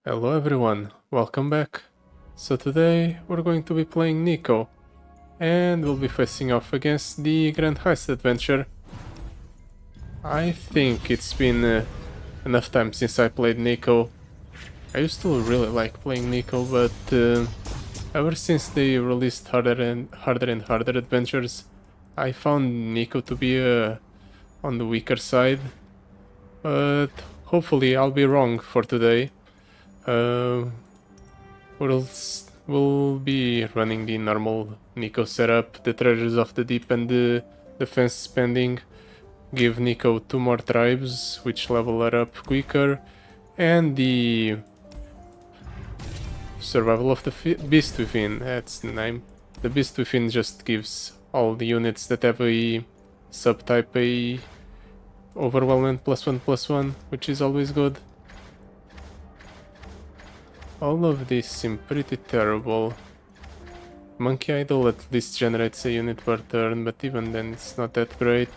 Hello everyone, welcome back. So today we're going to be playing Neeko, and we'll be facing off against the Grand Heist adventure. I think it's been enough time since I played Neeko. I used to really like playing Neeko, but ever since they released harder adventures, I found Neeko to be on the weaker side. But hopefully I'll be wrong for today. Uh, we'll be running the normal Neeko setup, the treasures of the deep and the defense spending. Give Neeko 2 more tribes, which level her up quicker, and the survival of the beast within, that's the name. The beast within just gives all the units that have a subtype a overwhelming +1/+1, which is always good. All of these seem pretty terrible. Monkey Idol at least generates a unit per turn, but even then it's not that great.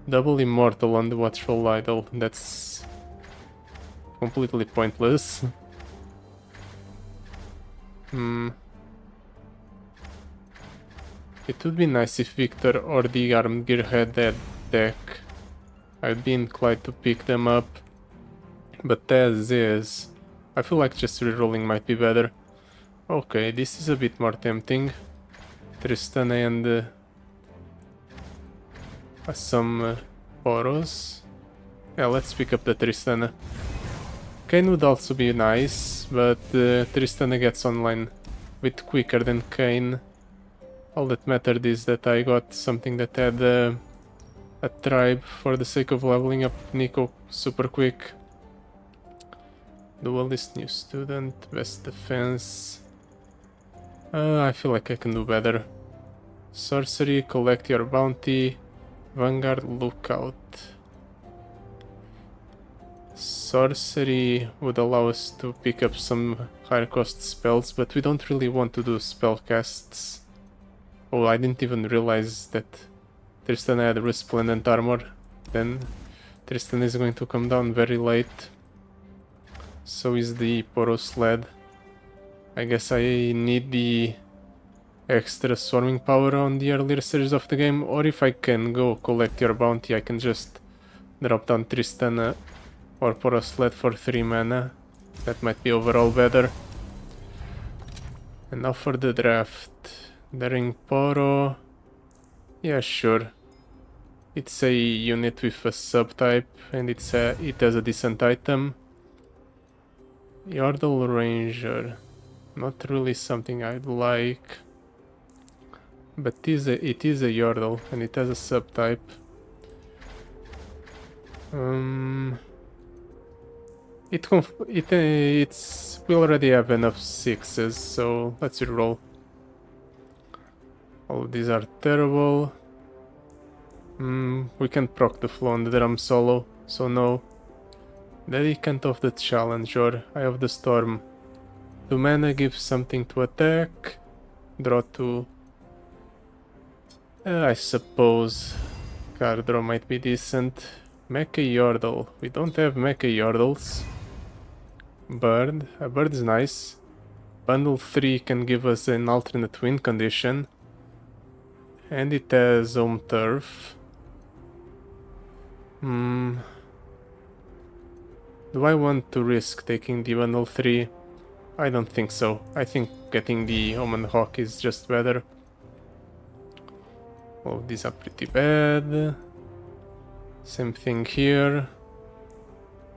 Double Immortal on the Watchful Idol, that's completely pointless. It would be nice if Victor or the Armed Gear had that deck. I'd be inclined to pick them up, but as is, I feel like just rerolling might be better. Okay, this is a bit more tempting. Tristana and some Poros. Yeah, let's pick up the Tristana. Kayn would also be nice, but Tristana gets online a bit quicker than Kayn. All that mattered is that I got something that had a tribe for the sake of leveling up Neeko super quick. Duelist, new student, best defense. I feel like I can do better. Sorcery, collect your bounty. Vanguard, lookout. Sorcery would allow us to pick up some higher cost spells, but we don't really want to do spell casts. Oh, I didn't even realize that Tristan had resplendent armor. Then Tristan is going to come down very late. So is the Poros lad. I guess I need the extra swarming power on the earlier stages of the game, or if I can go collect your bounty, I can just drop down Tristana or Poros lad for 3 mana. That might be overall better. And now for the draft. Daring Poro. Yeah, sure. It's a unit with a subtype and it has a decent item. Yordle Ranger. Not really something I'd like. But it is a Yordle and it has a subtype. We already have enough 6s, so let's reroll. All of these are terrible. We can proc the flow on the drum solo, so no. Dedicant of the Challenger, Eye of the Storm. 2 mana gives something to attack. Draw 2. I suppose card draw might be decent. Mecha Yordle. We don't have Mecha Yordles. Bird. A bird is nice. Bundle 3 can give us an alternate win condition. And it has home turf. Do I want to risk taking the bundle 3? I don't think so. I think getting the Omen Hawk is just better. Oh, these are pretty bad. Same thing here.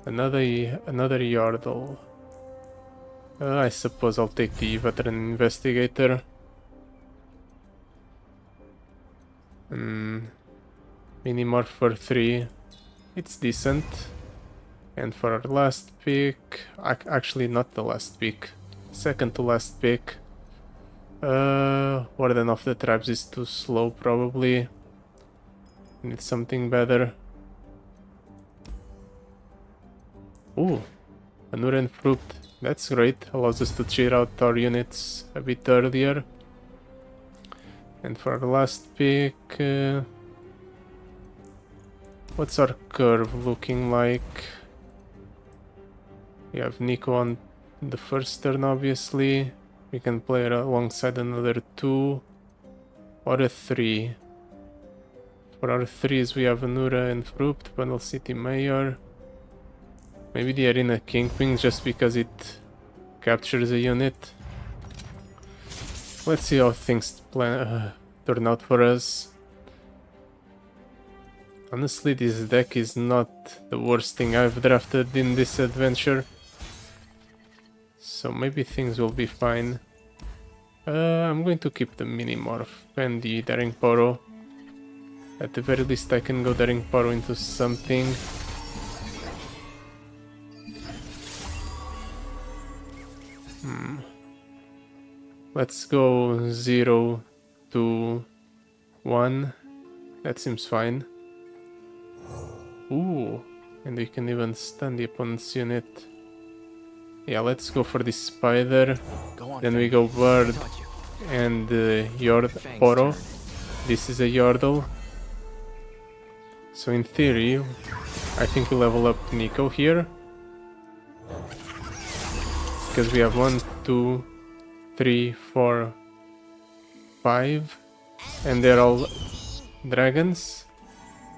Another Yordle. I suppose I'll take the Veteran Investigator. Minimorph for 3. It's decent. And for our last pick, actually not the last pick, second to last pick. Warden of the Tribes is too slow probably. Need something better. Ooh, Anuran Fruit. That's great. Allows us to cheer out our units a bit earlier. And for our last pick, what's our curve looking like? We have Neeko on the first turn, obviously. We can play it alongside another 2 or a 3. For our 3s we have Anura and Frupt, Bundle City Mayor. Maybe the Arena Kingpin just because it captures a unit. Let's see how things turn out for us. Honestly, this deck is not the worst thing I've drafted in this adventure. So maybe things will be fine. I'm going to keep the Minimorph and the Daring Poro. At the very least I can go Daring Poro into something. Let's go 0, 2, 1. That seems fine. Ooh, and we can even stun the opponent's unit. Yeah, let's go for this spider. Then we go Bird and Poro. This is a Yordle. So in theory, I think we level up Neeko here. Because we have 1, 2, 3, 4, 5. And they're all dragons.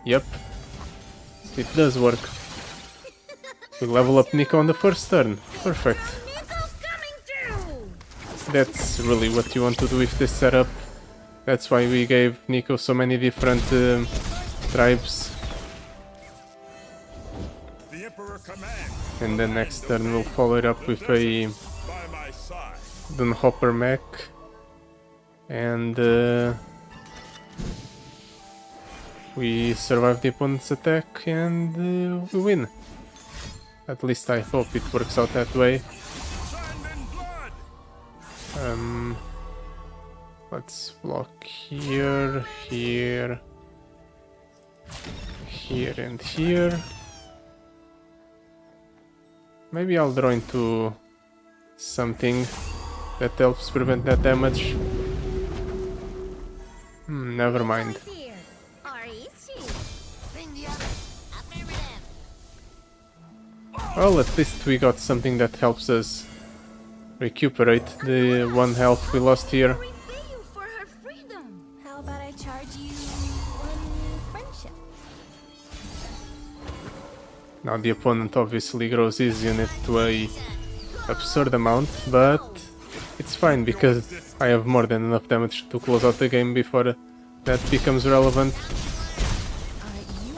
Yep. It does work. We level up Neeko on the first turn. Perfect. That's really what you want to do with this setup. That's why we gave Neeko so many different tribes. And then next turn we'll follow it up with a Dunhopper mech. And we survive the opponent's attack and we win. At least I hope it works out that way. Let's block here, here, here and here. Maybe I'll draw into something that helps prevent that damage. Never mind. Well, at least we got something that helps us recuperate the 1 health we lost here. Now the opponent obviously grows his unit to a absurd amount, but it's fine because I have more than enough damage to close out the game before that becomes relevant.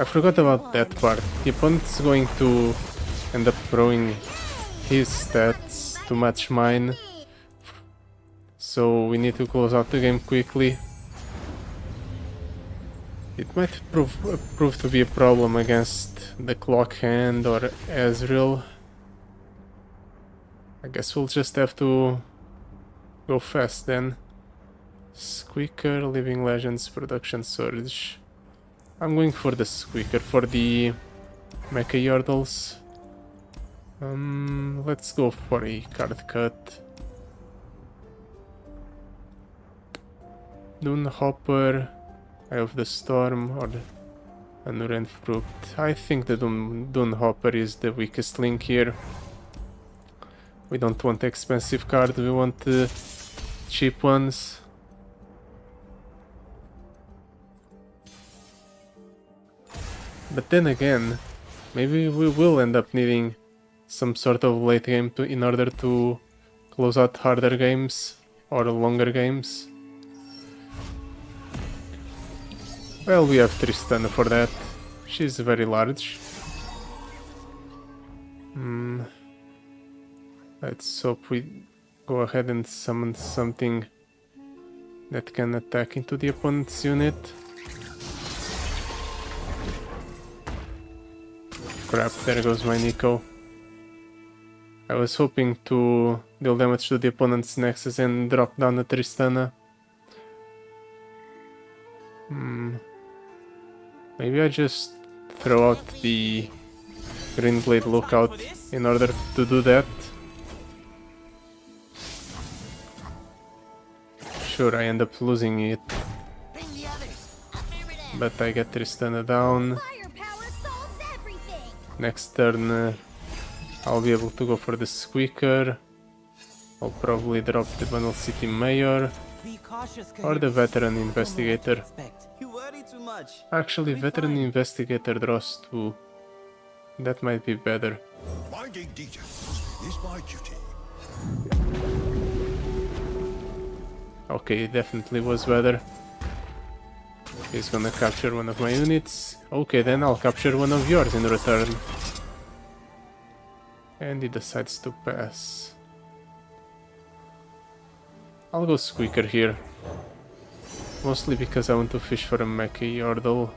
I forgot about that part. The opponent's going to end up growing his stats to match mine, so we need to close out the game quickly. It might prove to be a problem against the Clock Hand or Ezreal. I guess we'll just have to go fast then. Squeaker, Living Legends, Production Surge. I'm going for the Squeaker for the Mecha Yordles. Let's go for a card cut. Dunhopper, Eye of the Storm, or Anura and Fruit. I think the Dunhopper is the weakest link here. We don't want expensive cards, we want cheap ones. But then again, maybe we will end up needing some sort of late game in order to close out harder games or longer games. Well, we have Tristana for that. She's very large. Let's hope we go ahead and summon something that can attack into the opponent's unit. Crap, there goes my Neeko. I was hoping to deal damage to the opponent's Nexus and drop down the Tristana. Maybe I just throw out the Green Blade Lookout in order to do that. Sure, I end up losing it, but I get Tristana down. Next turn I'll be able to go for the Squeaker. I'll probably drop the Bundle City Mayor or the Veteran Investigator. Actually, Veteran Investigator draws 2. That might be better. Finding details is my duty. Okay, it definitely was better. He's gonna capture one of my units. Okay, then I'll capture one of yours in return. And he decides to pass. I'll go Squeaker here. Mostly because I want to fish for a Mecha Yordle.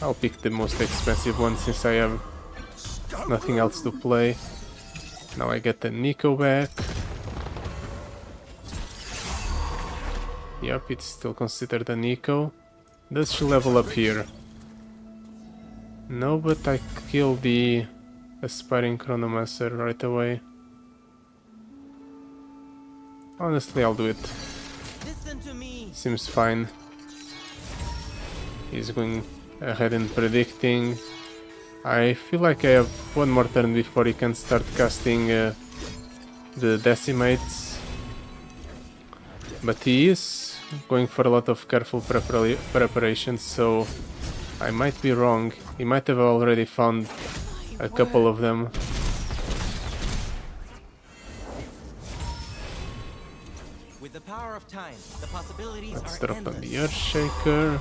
I'll pick the most expensive one since I have nothing else to play. Now I get the Neeko back. Yep, it's still considered a Neeko. Does she level up here? No, but I kill the Aspiring Chronomancer right away. Honestly, I'll do it. Seems fine. He's going ahead and predicting. I feel like I have one more turn before he can start casting the Decimates. But he is going for a lot of careful preparation, so I might be wrong. He might have already found a couple of them. With the power of time, the possibilities Let's are drop on endless. the Earthshaker.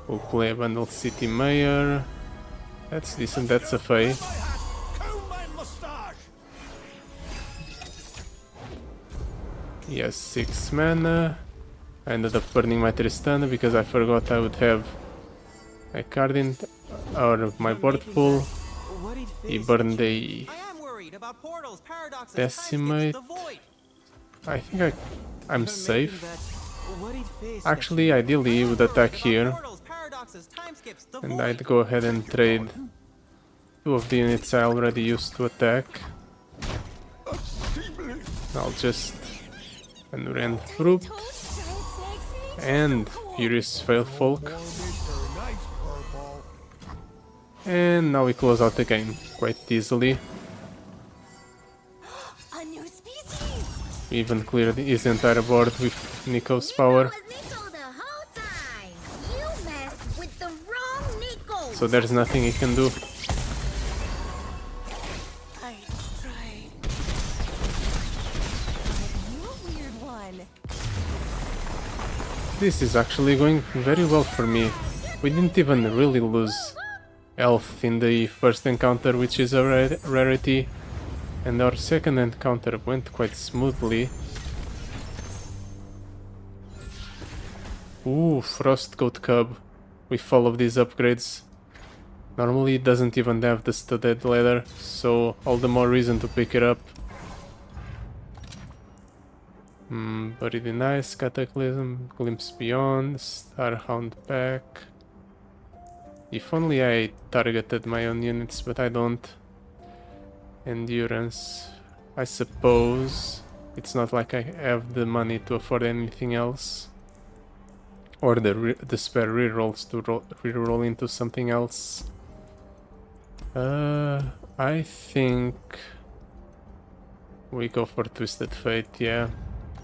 We'll play a Bundle City Mayor. That's decent, that's a Fae. Comb my mustache! He has 6 mana. I ended up burning my Tristana because I forgot I would have a card in or my board pool. He burned a Decimate. I think I'm safe. Actually, ideally, he would attack here. And I'd go ahead and trade 2 of the units I already used to attack. I'll just Unrend Fruit and Furious Folk. And now we close out the game quite easily. We even cleared his entire board with Neeko's power. So there's nothing he can do. This is actually going very well for me. We didn't even really lose health in the first encounter, which is a rarity. And our second encounter went quite smoothly. Ooh, Frostcoat Cub with all of these upgrades. Normally it doesn't even have the studded leather, so all the more reason to pick it up. Buried in Ice, Cataclysm, Glimpse Beyond, Starhound Pack. If only I targeted my own units, but I don't. Endurance. I suppose it's not like I have the money to afford anything else. Or the spare rerolls to reroll into something else. I think we go for Twisted Fate, yeah.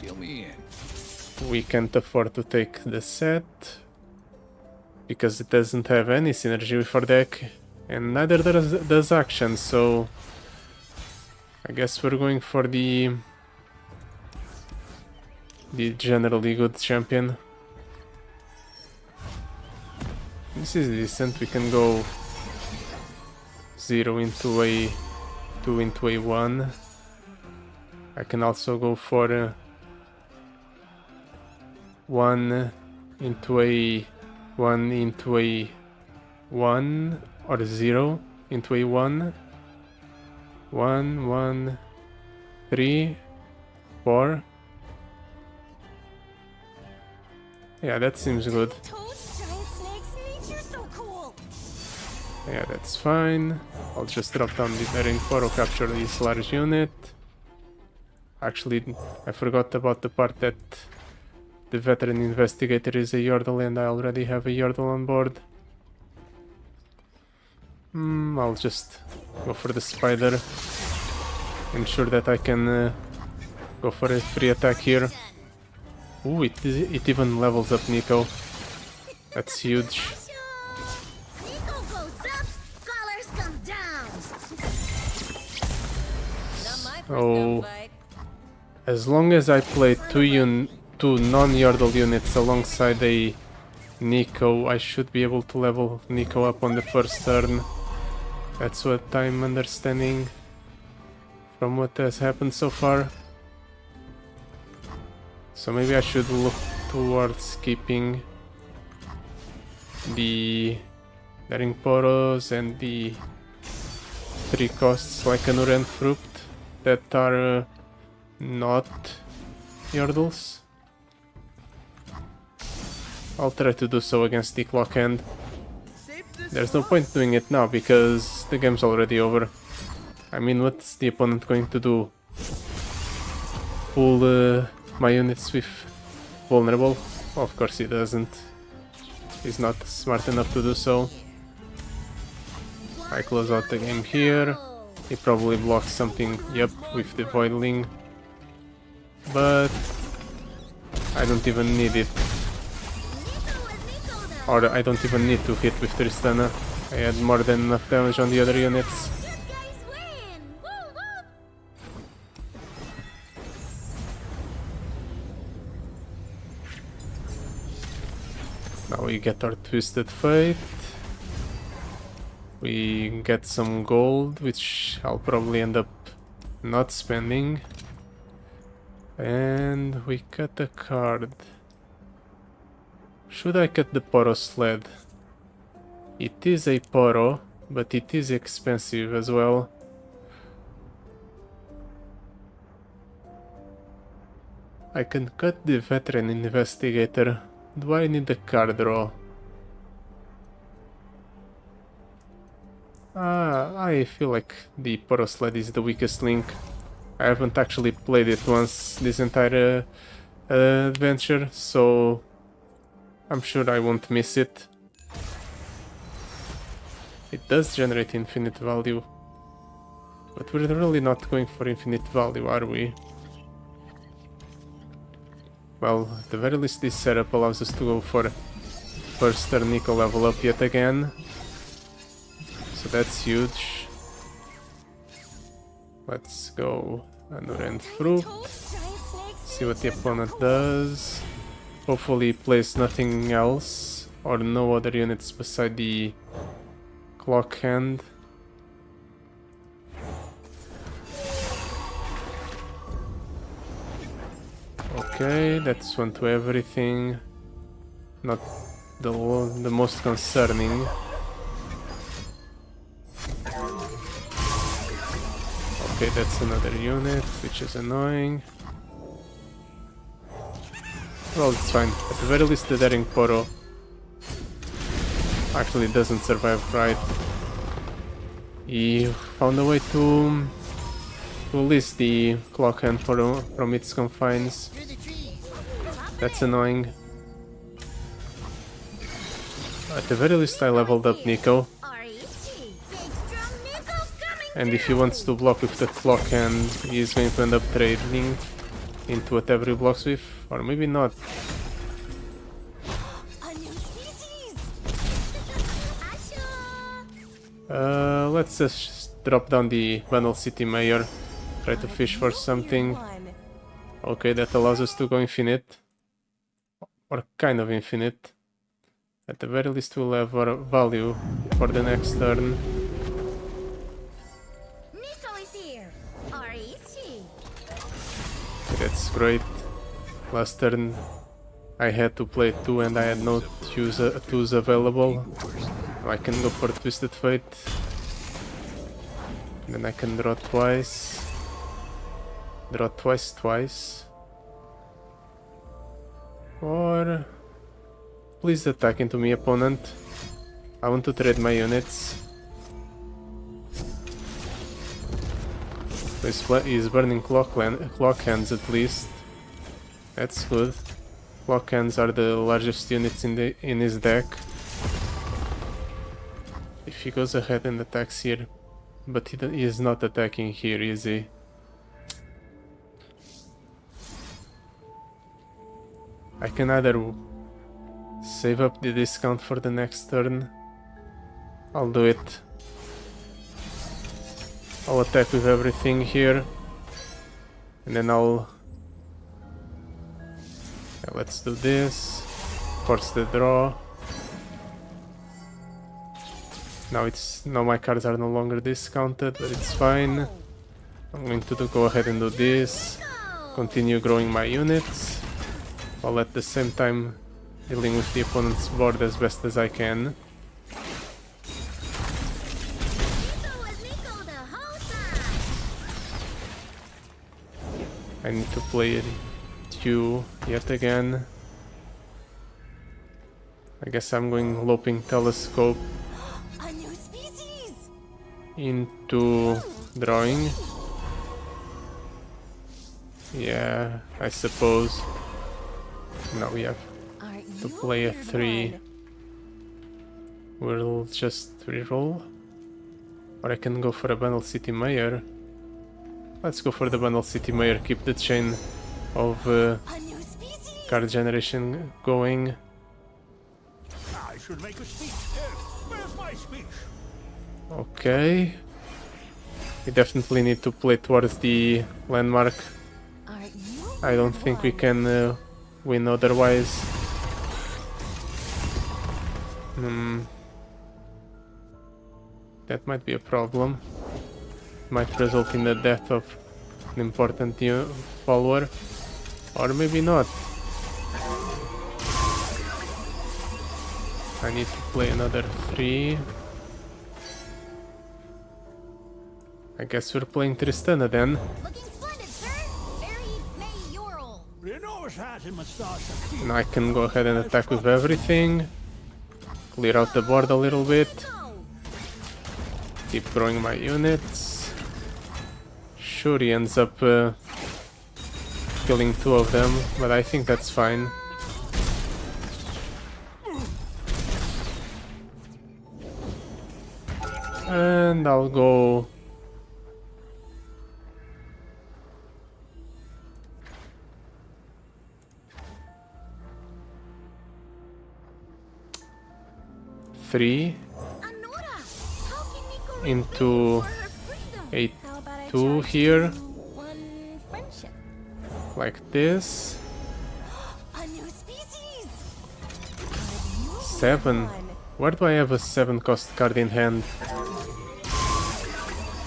Deal me in. We can't afford to take the set because it doesn't have any synergy with our deck, and neither does action, so I guess we're going for the generally good champion. This is decent. We can go 0 into a 2 into a 1. I can also go for 1 into a 1 into a 1 or 0 into a 1. 1, 1, 3, 4. Yeah, that seems good. Yeah, that's fine. I'll just drop down the Daring Foro, capture this large unit. Actually, I forgot about the part that the Veteran Investigator is a Yordle and I already have a Yordle on board. I'll just go for the spider. Ensure that I can go for a free attack here. Ooh, it even levels up Neeko. That's huge. Neeko goes up, scholars come down. Not my first Oh, gunfight. as long as I play two non-Yordle units alongside a Neeko, I should be able to level Neeko up on the first turn. That's what I'm understanding from what has happened so far. So maybe I should look towards keeping the Daring Poros and the 3 costs like Anur and Fruit that are not Yordles. I'll try to do so against the Clock Hand. There's no point doing it now because the game's already over. I mean, what's the opponent going to do? Pull my units with vulnerable? Of course he doesn't. He's not smart enough to do so. I close out the game here. He probably blocks something, yep, with the Voidling. But I don't even need it. Or I don't even need to hit with Tristana. I had more than enough damage on the other units. Good guys win. Woo woo. Now we get our Twisted Fate. We get some gold, which I'll probably end up not spending. And we cut a card. Should I cut the Poro sled? It is a Poro, but it is expensive as well. I can cut the Veteran Investigator. Do I need a card draw? I feel like the Poro sled is the weakest link. I haven't actually played it once this entire adventure, so I'm sure I won't miss it. It does generate infinite value, but we're really not going for infinite value, are we? Well, at the very least this setup allows us to go for first Star Neeko level up yet again. So that's huge. Let's go Anur and Fruit. See what the opponent does. Hopefully he plays nothing else or no other units beside the Clock Hand. Okay, that's one to everything. Not the most concerning. Okay, that's another unit, which is annoying. Well, it's fine. At the very least, the Daring Poro actually doesn't survive, right? He found a way to release the Clock Hand from its confines. That's annoying. At the very least, I leveled up Neeko. And if he wants to block with the Clock Hand, he is going to end up trading into whatever he blocks with, or maybe not. Let's just drop down the Banal City Mayor, try to fish for something. Okay, that allows us to go infinite, or kind of infinite. At the very least we'll have our value for the next turn. That's great. Last turn I had to play 2 and I had no 2s available. I can go for Twisted Fate. Then I can draw twice. Draw twice. Or please attack into me, opponent. I want to trade my units. He's burning clock hands at least. That's good. Clock hands are the largest units in his deck. If if he goes ahead and attacks here, but he is not attacking here, is he? I can either save up the discount for the next turn. I'll do it. I'll attack with everything here. And then I'll... Yeah, let's do this. Force the draw. Now my cards are no longer discounted, but it's fine. I'm going to go ahead and do this. Continue growing my units, while at the same time dealing with the opponent's board as best as I can. I need to play Q yet again. I guess I'm going Loping Telescope into drawing. Yeah, I suppose. Now we have to play a 3. We'll just reroll. Or I can go for a Bundle City Mayor. Let's go for the Bundle City Mayor, keep the chain of card generation going. I should make a speech. Where's my speech? Okay. We definitely need to play towards the landmark. I don't think we can win otherwise. That might be a problem. Might result in the death of an important follower. Or maybe not. I need to play another 3. I guess we're playing Tristana then. Looking splendid, sir. Very mayoral. Renault's hat and moustache. Now I can go ahead and attack with everything. Clear out the board a little bit. Keep growing my units. Sure, he ends up killing 2 of them, but I think that's fine. And I'll go... three into a 2 here, like this. 7. Where do I have a 7 cost card in hand?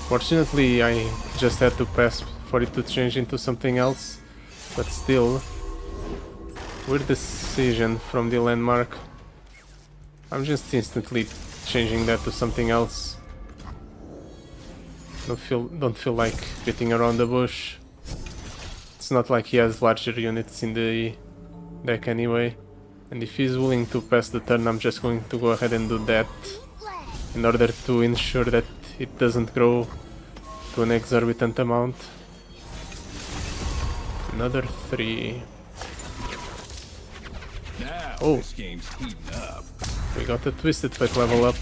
Fortunately, I just had to pass for it to change into something else, but still, weird decision from the landmark. I'm just instantly changing that to something else. Don't feel like beating around the bush. It's not like he has larger units in the deck anyway. And if he's willing to pass the turn, I'm just going to go ahead and do that in order to ensure that it doesn't grow to an exorbitant amount. Another 3. Now Oh. this game's heating up. We got a Twisted Fate level up.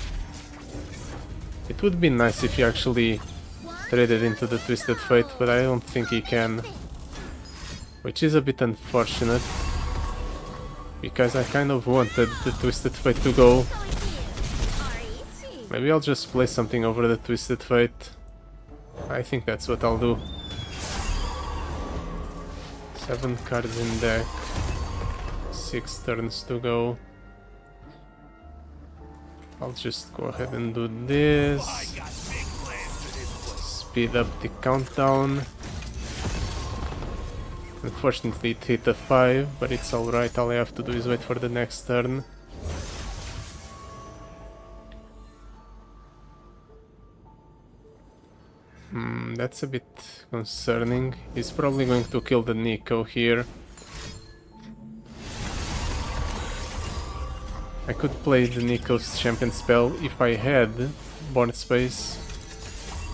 It would be nice if he actually traded into the Twisted Fate, but I don't think he can. Which is a bit unfortunate, because I kind of wanted the Twisted Fate to go. Maybe I'll just play something over the Twisted Fate. I think that's what I'll do. 7 cards in deck. 6 turns to go. I'll just go ahead and do this. Speed up the countdown. Unfortunately it hit a 5, but it's alright, all I have to do is wait for the next turn. That's a bit concerning. He's probably going to kill the Neeko here. I could play the Neeko's champion spell if I had Born Space.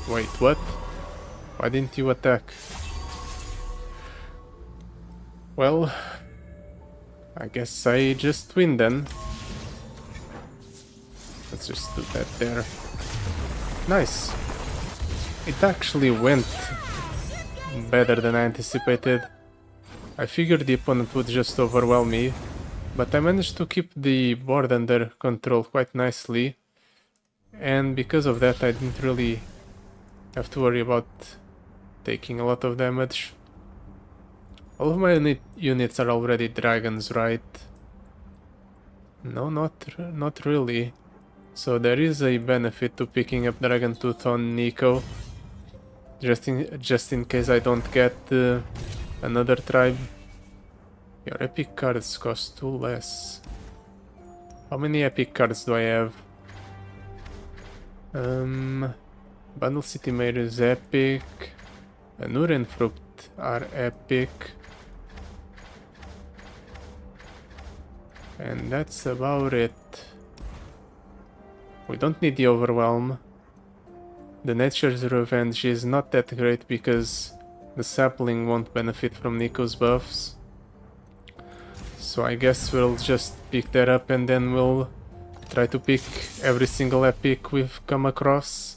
Wait, what? Why didn't you attack? Well, I guess I just win then. Let's just do that there. Nice. It actually went better than I anticipated. I figured the opponent would just overwhelm me, but I managed to keep the board under control quite nicely, and because of that I didn't really have to worry about taking a lot of damage. All of my units are already dragons, right? No, not really. So there is a benefit to picking up Dragon Tooth on Neeko, just in case I don't get another tribe. Your epic cards cost 2 less. How many epic cards do I have? Bundle City Mayor is epic. Anur and Fruit are epic. And that's about it. We don't need the Overwhelm. The Nature's Revenge is not that great because the sapling won't benefit from Neeko's buffs. So I guess we'll just pick that up and then we'll try to pick every single epic we've come across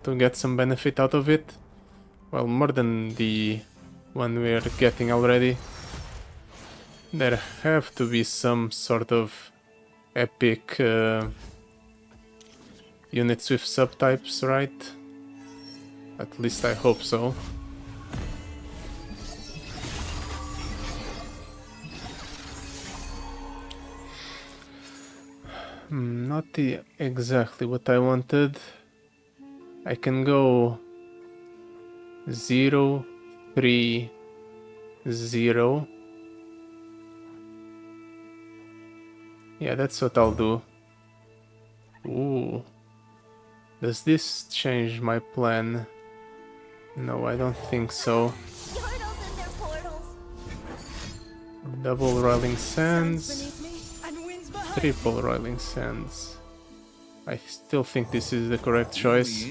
to get some benefit out of it. Well, more than the one we're getting already. There have to be some sort of epic units with subtypes, right? At least I hope so. Not exactly what I wanted. I can go 0, 3, 0. Yeah, that's what I'll do. Ooh. Does this change my plan? No, I don't think so. Yordles and their portals. Double Rolling Sands. Triple Rolling Sands. I still think this is the correct choice.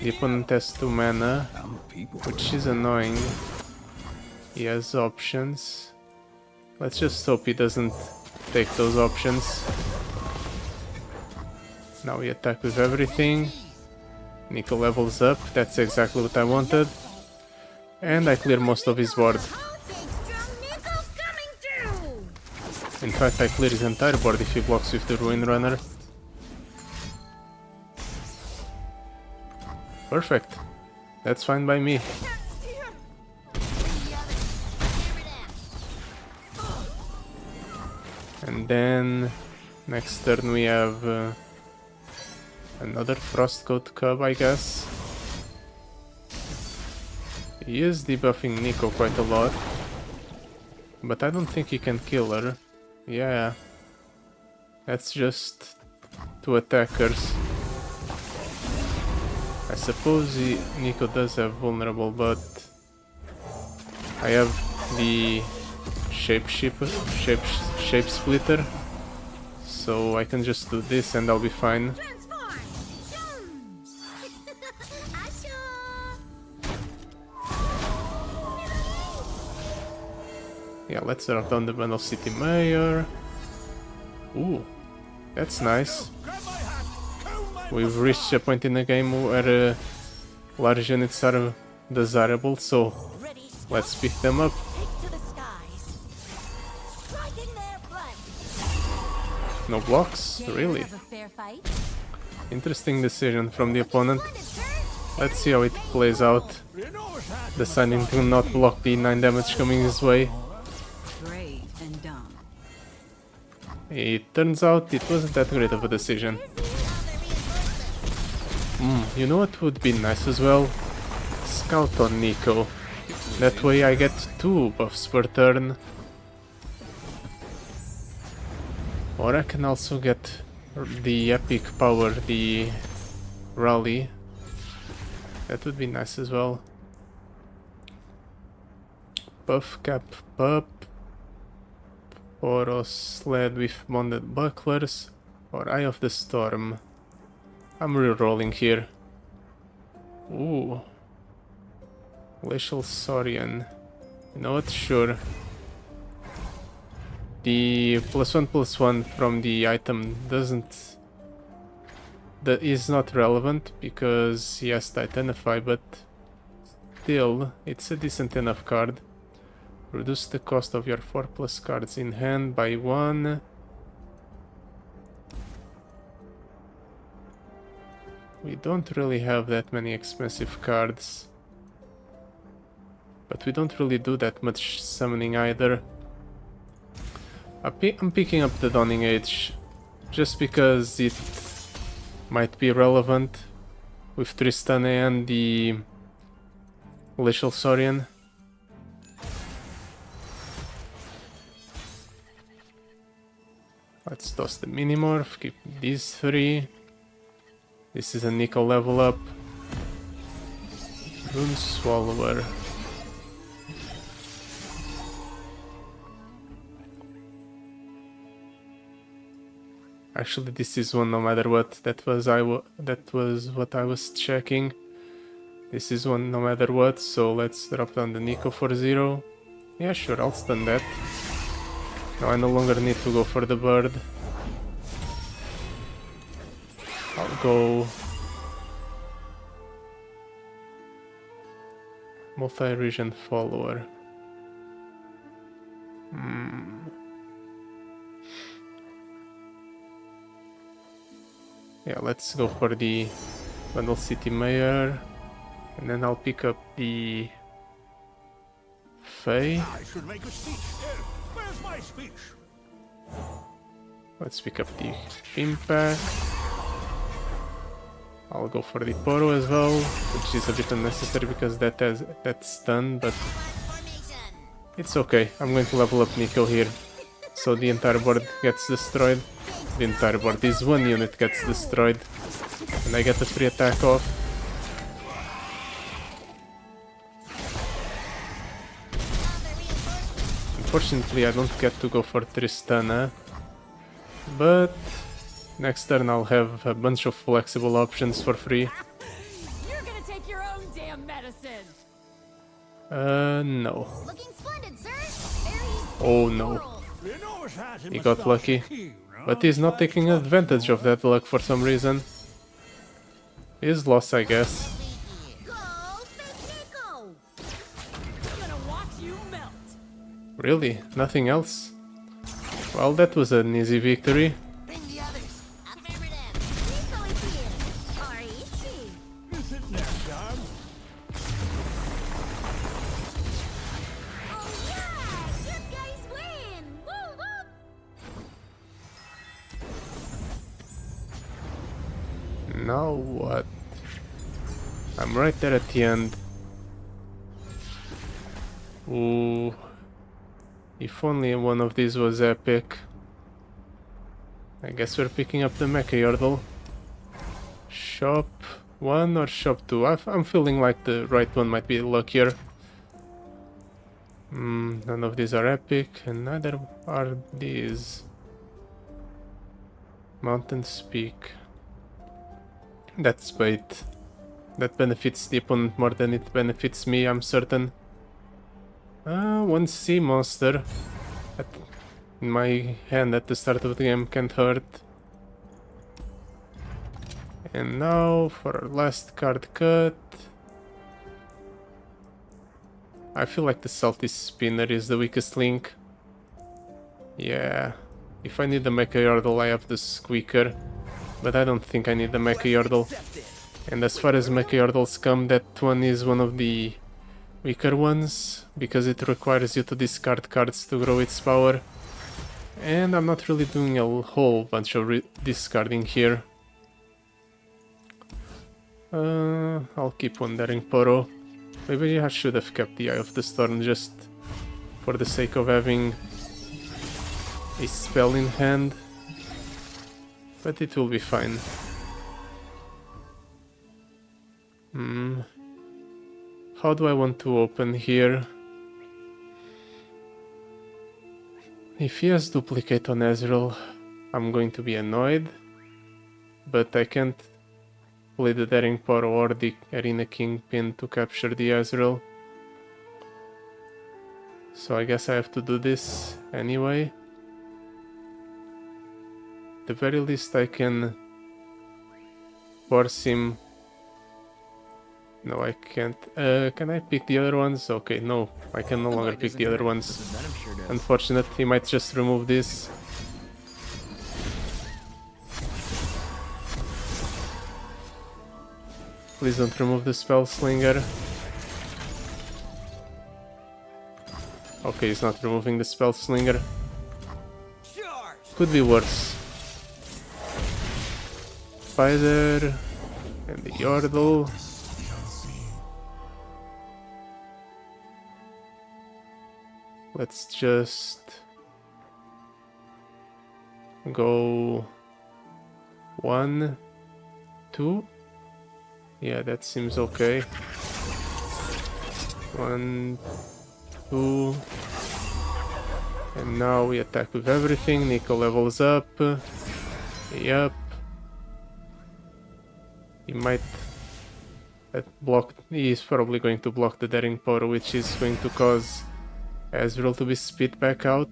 The opponent has 2 mana, which is annoying. He has options. Let's just hope he doesn't take those options. Now we attack with everything. Neeko levels up, that's exactly what I wanted. And I clear most of his board. In fact, I clear his entire board if he blocks with the Ruin Runner. Perfect. That's fine by me. And then next turn we have another Frostcoat Cub, I guess. He is debuffing Neeko quite a lot, but I don't think he can kill her. Yeah, that's just 2 attackers. I suppose Neeko does have vulnerable, but I have the shape splitter, so I can just do this and I'll be fine. Yeah, let's drop down the Bundle City Mayor. Ooh, that's nice. We've reached a point in the game where large units are desirable, so let's pick them up. No blocks? Really? Interesting decision from the opponent. Let's see how it plays out. Deciding to not block the 9 damage coming his way. It turns out it wasn't that great of a decision. You know what would be nice as well? Scout on Neeko. That way I get 2 buffs per turn. Or I can also get the epic power, the rally. That would be nice as well. Buff cap pup. Or a sled with bonded bucklers. Or Eye of the Storm. I'm re-rolling here. Ooh. Glacial Saurian. You know what? Sure. The +1/+1 from the item doesn't that is not relevant because he has Titanify, but still, it's a decent enough card. Reduce the cost of your 4+ cards in hand by 1. We don't really have that many expensive cards. But we don't really do that much summoning either. I'm picking up the Dawning Age just because it might be relevant with Tristana and the Glacial Saurian. Let's toss the Minimorph, keep these 3. This is a Neeko level up. Rune Swallower. Actually, this is one no matter what. That was what I was checking. This is one no matter what, so let's drop down the Neeko for 0. Yeah, sure, I'll stun that. Now I no longer need to go for the bird. I'll go multi-region follower. Yeah, let's go for the Bundle City Mayor, and then I'll pick up the Fae. I should make a speech. Where's my speech? Let's pick up the Impact. I'll go for the Poro as well, which is a bit unnecessary because that's stun, but it's okay. I'm going to level up Neeko here, so the entire board gets destroyed. The entire board, this one unit gets destroyed, and I get a free attack off. Unfortunately, I don't get to go for Tristana, but next turn I'll have a bunch of flexible options for free. You're gonna take your own damn medicine. No. Looking splendid, sir. Very Oh no. moral. You know it has in He the got Star lucky, Neeko, no? but he's not taking advantage of that luck for some reason. He's lost, I guess. Go, Fake Neeko! I'm gonna watch you melt. Really? Nothing else? Well, that was an easy victory. Bring the others. Affirmative. Neeko is here. Or is she? Is it next time? Oh yeah! You guys win! Woo woo! Now what? I'm right there at the end. Ooh. If only one of these was epic. I guess we're picking up the Mecha Yordle. Shop 1 or shop 2? I'm feeling like the right one might be luckier. None of these are epic, and neither are these. Mountain's Peak. That's bait. That benefits the opponent more than it benefits me, I'm certain. One sea monster in my hand at the start of the game can't hurt. And now for our last card cut. I feel like the Salty Spinner is the weakest link. Yeah, if I need the Mecha Yordle I have the Squeaker, but I don't think I need the Mecha Yordle. And as far as Mecha Yordles come, that one is one of the weaker ones, because it requires you to discard cards to grow its power. And I'm not really doing a whole bunch of discarding here. I'll keep wandering Poro. Maybe I should have kept the Eye of the Storm just for the sake of having a spell in hand. But it will be fine. How do I want to open here? If he has duplicate on Ezreal, I'm going to be annoyed. But I can't play the Daring Poro or the Arena Kingpin to capture the Ezreal. So I guess I have to do this anyway. At the very least I can force him. No, I can't. Can I pick the other ones? Okay, no, I can no longer pick the other ones. Unfortunate, he might just remove this. Please don't remove the spell slinger. Okay, he's not removing the spell slinger. Could be worse. Spider and the Yordle. Let's just go 1, 2. Yeah, that seems okay. 1, 2. And now we attack with everything. Neeko levels up. Yep. He might block. He is probably going to block the Daring Power, which is going to cause Ezreal to be spit back out.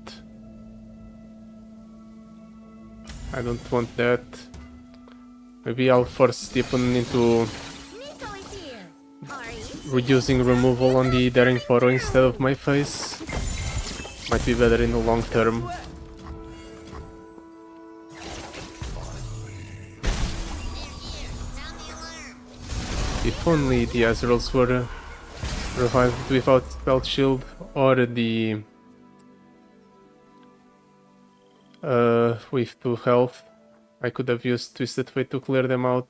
I don't want that. Maybe I'll force the opponent into Neeko is here. Are you? reducing removal on the Daring Power instead of my face. Might be better in the long term. If only the Ezreals were revived without spell shield, or the with 2 health. I could have used Twisted Fate to clear them out,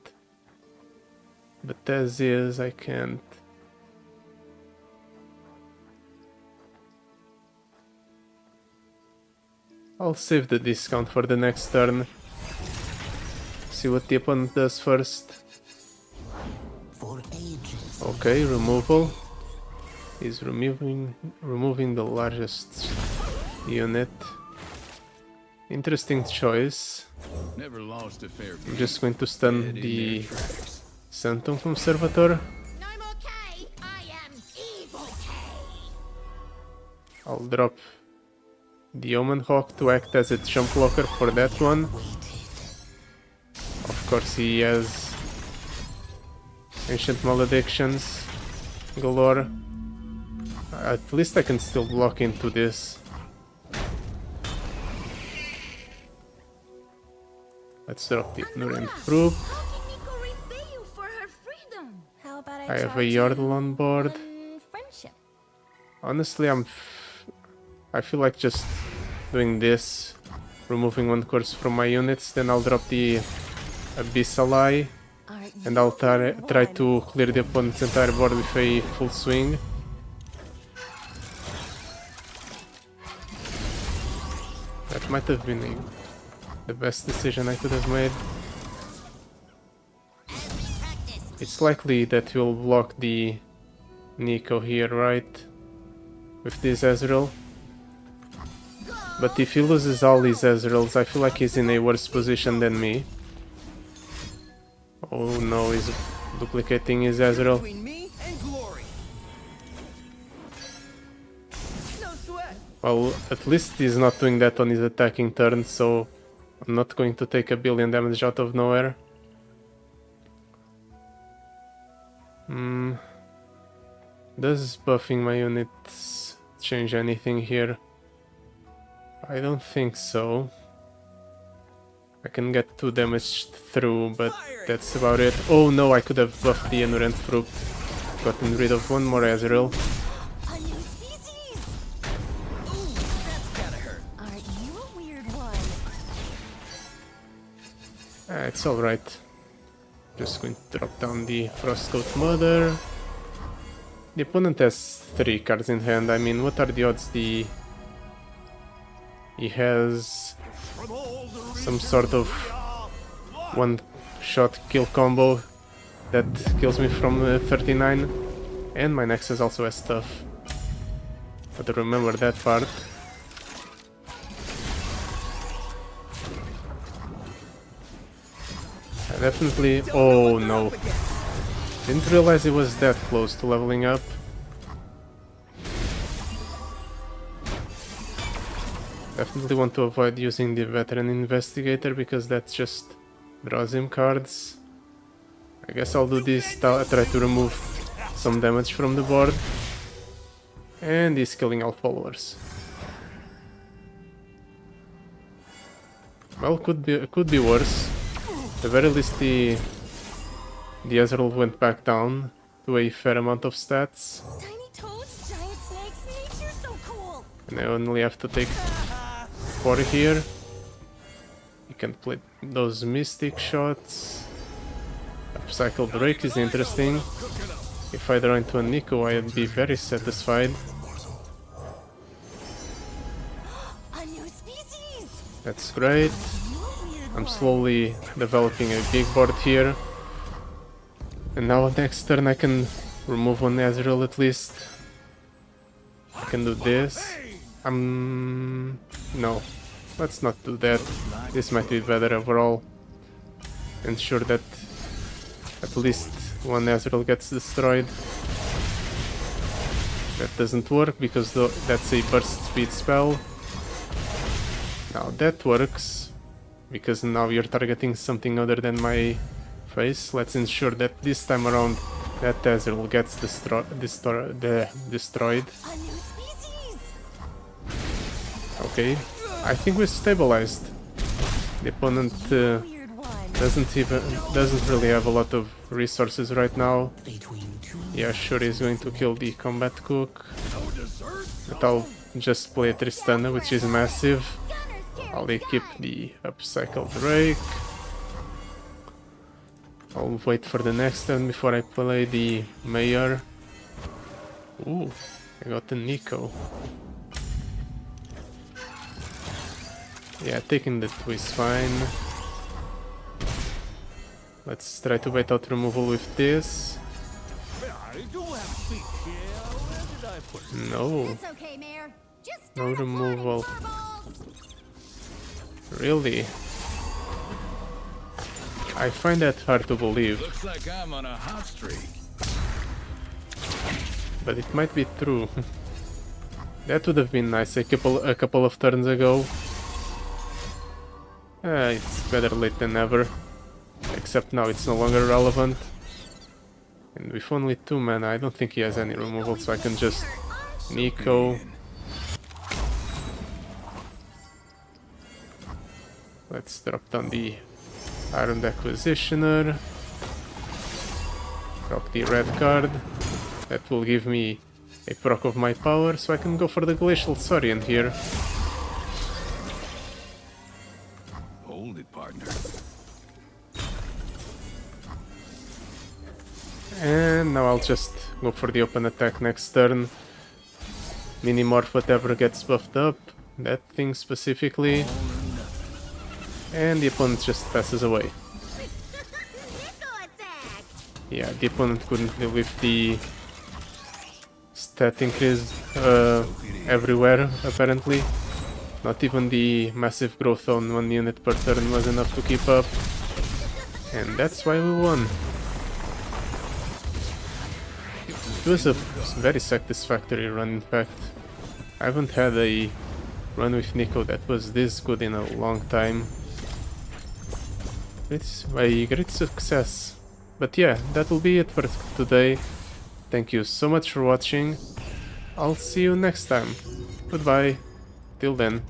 but as is, I can't. I'll save the discount for the next turn. See what the opponent does first. Okay, removal. He's removing the largest unit. Interesting choice. Never lost a fair I'm just going to stun the Phantom Conservator. I'm okay. I am evil. I'll drop the Omen Hawk to act as a jump blocker for that one. Of course, he has Ancient Maledictions galore. At least I can still block into this. Let's drop the Ignorant Fruit. How can Neeko repay you for her freedom? How about I have a charge Yordle you on board. friendship. Honestly, I feel like just doing this, removing 1 course from my units, then I'll drop the Abyssal Eye, and I'll try to clear the opponent's entire board with a full swing. That might have been the best decision I could have made. It's likely that you'll block the Neeko here, right? With this Ezreal. But if he loses all his Ezreals, I feel like he's in a worse position than me. Oh no, he's duplicating his Ezreal. Between me and glory. No sweat. Well, at least he's not doing that on his attacking turn, so I'm not going to take 1 billion damage out of nowhere. Does buffing my units change anything here? I don't think so. I can get 2 damage through, but that's about it. Oh no, I could have buffed the Ignorant Fruit. Gotten rid of 1 more Ezreal. A new species. Ooh, that's gotta hurt. Aren't you a weird one? It's alright. Just going to drop down the Frostcoat Mother. The opponent has 3 cards in hand. I mean, what are the odds he has some sort of one-shot kill combo that kills me from 39? And my Nexus also has stuff. But remember that part. I definitely... Oh no. Didn't realize it was that close to leveling up. Definitely want to avoid using the Veteran Investigator because that just draws him cards. I guess I'll do this, try to remove some damage from the board. And he's killing all followers. Well, could be worse. At the very least, the Ezreal went back down to a fair amount of stats. Tiny toads, giant snakes, nature's so cool. And I only have to take 4 here. You can play those mystic shots. Upcycle break is interesting. If I draw into a Neeko, I'd be very satisfied. A new species. That's great. I'm slowly developing a big board here. And now next turn I can remove one Ezreal at least. I can do this. No. Let's not do that. This might be better overall. Ensure that at least one Ezreal gets destroyed. That doesn't work because that's a burst speed spell. Now that works because now you're targeting something other than my face. Let's ensure that this time around that Ezreal gets destroyed. A new species. Okay, I think we're stabilized. The opponent Weird one. doesn't really have a lot of resources right now. Yeah, sure, he's going to kill the combat cook, but I'll just play Tristana, which is massive. I'll equip the upcycle Drake. I'll wait for the next turn before I play the Mayor. Ooh, I got the Neeko. Yeah, taking the 2 is fine. Let's try to wait out removal with this. I do have speech here. Where did I put it? No, It's okay, Mayor. Just no start applauding removal. fireballs. Really? I find that hard to believe, Looks like I'm on a hot streak. but it might be true. That would have been nice a couple of turns ago. It's better late than never. Except now it's no longer relevant. And with only 2 mana, I don't think he has any removal, so I can just Neeko. Let's drop down the Iron Acquisitioner. Drop the red card. That will give me a proc of my power, so I can go for the Glacial Saurian here. Hold it, partner. And now I'll just go for the open attack next turn. Minimorph whatever gets buffed up, that thing specifically. And the opponent just passes away. Nickel attack. Yeah, the opponent couldn't deal with the stat increase everywhere, apparently. Not even the massive growth on 1 unit per turn was enough to keep up. And that's why we won. It was a very satisfactory run, in fact. I haven't had a run with Neeko that was this good in a long time. It's a great success. But yeah, that will be it for today. Thank you so much for watching. I'll see you next time. Goodbye. Till then.